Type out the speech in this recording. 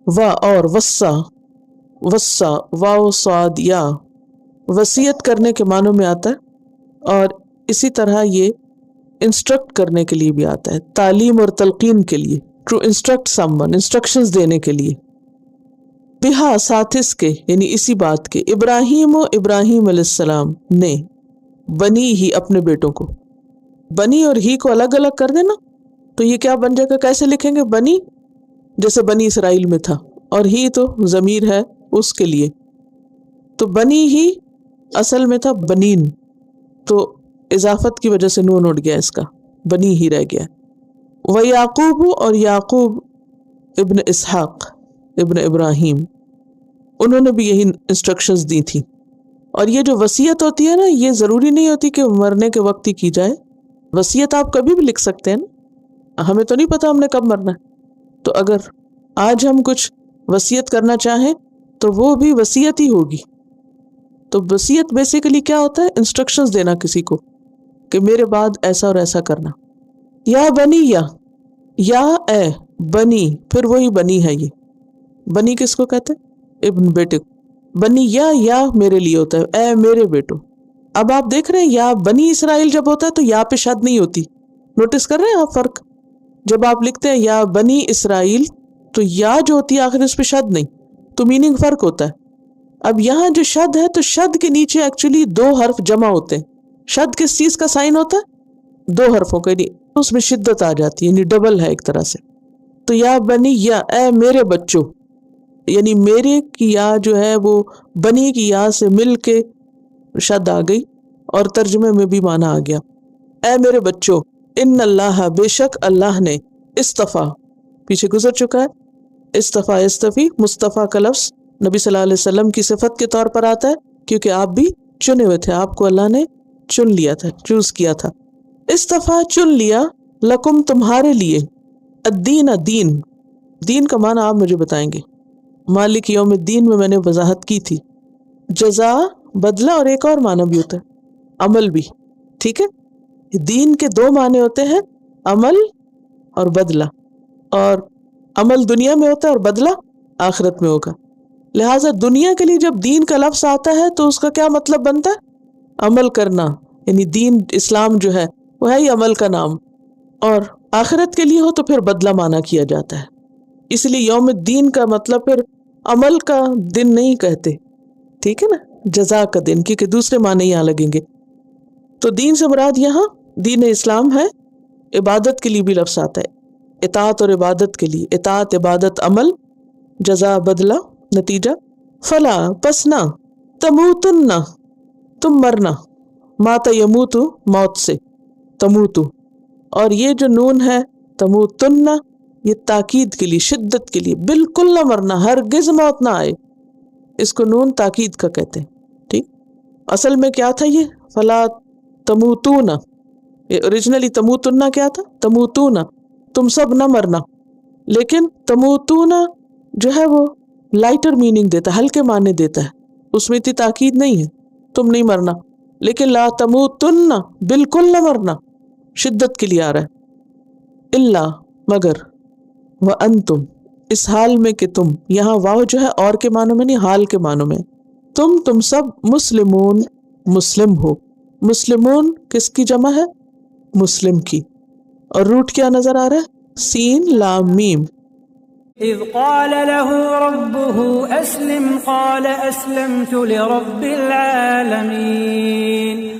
و اور وصا، وصا واو صاد یا وصیت کرنے کے معنوں میں آتا ہے، اور اسی طرح یہ انسٹرکٹ کرنے کے لیے بھی آتا ہے، تعلیم اور تلقین کے لیے، to instruct someone, instructions دینے کے لیے۔ بہا ساتھ اس کے یعنی اسی بات کے، ابراہیم علیہ السلام نے، بنی ہی اپنے بیٹوں کو، بنی اور ہی کو الگ الگ کر دینا تو یہ کیا بن جائے گا، کیسے لکھیں گے؟ بنی جیسے بنی اسرائیل میں تھا، اور ہی تو ضمیر ہے اس کے لیے، تو بنی ہی اصل میں تھا بنین، تو اضافت کی وجہ سے نون اڑ گیا، اس کا بنی ہی رہ گیا۔ و یعقوب اور یعقوب ابن اسحاق ابن ابراہیم، انہوں نے بھی یہی انسٹرکشنز دی تھی۔ اور یہ جو وصیت ہوتی ہے نا، یہ ضروری نہیں ہوتی کہ مرنے کے وقت ہی کی جائے، وصیت آپ کبھی بھی لکھ سکتے ہیں نا، ہمیں تو نہیں پتا ہم نے کب مرنا ہے، تو اگر آج ہم کچھ وصیت کرنا چاہیں تو وہ بھی وصیت ہی ہوگی۔ تو وصیت بیسیکلی کیا ہوتا ہے؟ انسٹرکشنز دینا کسی کو کہ میرے بعد ایسا اور ایسا کرنا۔ یا بنی یا اے بنی، پھر وہی بنی ہے، یہ بنی کس کو کہتے ہیں؟ ابن بیٹے کو۔ بنی یا میرے لیے ہوتا ہے، اے میرے بیٹو۔ اب آپ دیکھ رہے ہیں یا بنی اسرائیل جب ہوتا ہے تو یا پہ شد نہیں ہوتی، نوٹس کر رہے ہیں آپ فرق؟ جب آپ لکھتے ہیں یا بنی اسرائیل تو یا جو ہوتی ہے آخر اس پہ شد نہیں، تو میننگ فرق ہوتا ہے۔ اب یہاں جو شد ہے تو شد کے نیچے ایکچولی دو حرف جمع ہوتے ہیں۔ شد کس چیز کا سائن ہوتا ہے؟ دو حرفوں کا، یعنی اس میں شدت آ جاتی ہے، یعنی ڈبل ہے ایک طرح سے۔ تو یا بنی یا اے میرے بچوں، یعنی میرے کی یا جو ہے وہ بنی کی یا سے مل کے شد آ گئی، اور ترجمے میں بھی معنی آ گیا، اے میرے بچوں، ان اللہ بے شک اللہ نے، اصطفیٰ پیچھے گزر چکا ہے، اصطفیٰ استفی، مصطفیٰ کا لفظ نبی صلی اللہ علیہ وسلم کی صفت کے طور پر آتا ہے، کیونکہ آپ بھی چنے ہوئے تھے، آپ کو اللہ نے چن لیا تھا، چوز کیا تھا۔ اصطفیٰ چن لیا، لکم تمہارے لیے، الدین دین، دین کا معنی آپ مجھے بتائیں گے؟ مالک یوم الدین میں نے وضاحت کی تھی، جزا بدلہ، اور ایک اور معنی بھی ہوتا ہے عمل بھی، ٹھیک ہے؟ دین کے دو معنی ہوتے ہیں، عمل اور بدلہ، اور عمل دنیا میں ہوتا ہے اور بدلہ آخرت میں ہوگا۔ لہٰذا دنیا کے لیے جب دین کا لفظ آتا ہے تو اس کا کیا مطلب بنتا ہے؟ عمل کرنا، یعنی دین اسلام جو ہے وہ ہے ہی عمل کا نام، اور آخرت کے لیے ہو تو پھر بدلہ مانا کیا جاتا ہے، اس لیے یوم الدین کا مطلب پھر عمل کا دن نہیں کہتے، ٹھیک ہے نا، جزا کا دن، کیونکہ دوسرے معنی یہاں لگیں گے۔ تو دین سے مراد یہاں دین اسلام ہے، عبادت کے لیے بھی لفظ آتا ہے، اطاعت اور عبادت کے لیے، اطاعت عبادت عمل، جزا بدلہ نتیجہ۔ فلا پس نہ، تموتن تم مرنا، ماتا یموت موت سے، تموتو، اور یہ جو نون ہے تموتن یہ تاکید کے لیے، شدت کے لیے، بالکل نہ مرنا، ہرگز موت نہ آئے، اس کو نون تاکید کا کہتے ہیں، ٹھیک؟ اصل میں کیا تھا یہ فلا تموتون، یہ اوریجنلی تموتن کیا تھا؟ تموتون، تم سب نہ مرنا، لیکن تموتون جو ہے وہ لائٹر میننگ دیتا ہے، ہلکے معنی دیتا ہے، اس میں اتنی تاکید نہیں ہے، تم نہیں مرنا، لیکن لا تموتن بالکل نہ مرنا شدت کے لیے آ رہا ہے، الا مگر، وانتم اس حال میں کہ تم، یہاں واو جو ہے اور کے معنوں میں نہیں، حال کے معنوں میں، تم سب مسلمون مسلم ہو۔ مسلمون کس کی جمع ہے؟ مسلم کی، اور روٹ کیا نظر آ رہا ہے؟ سین لام میم۔ اذ قال له ربه اسلم قال اسلمت لرب العالمين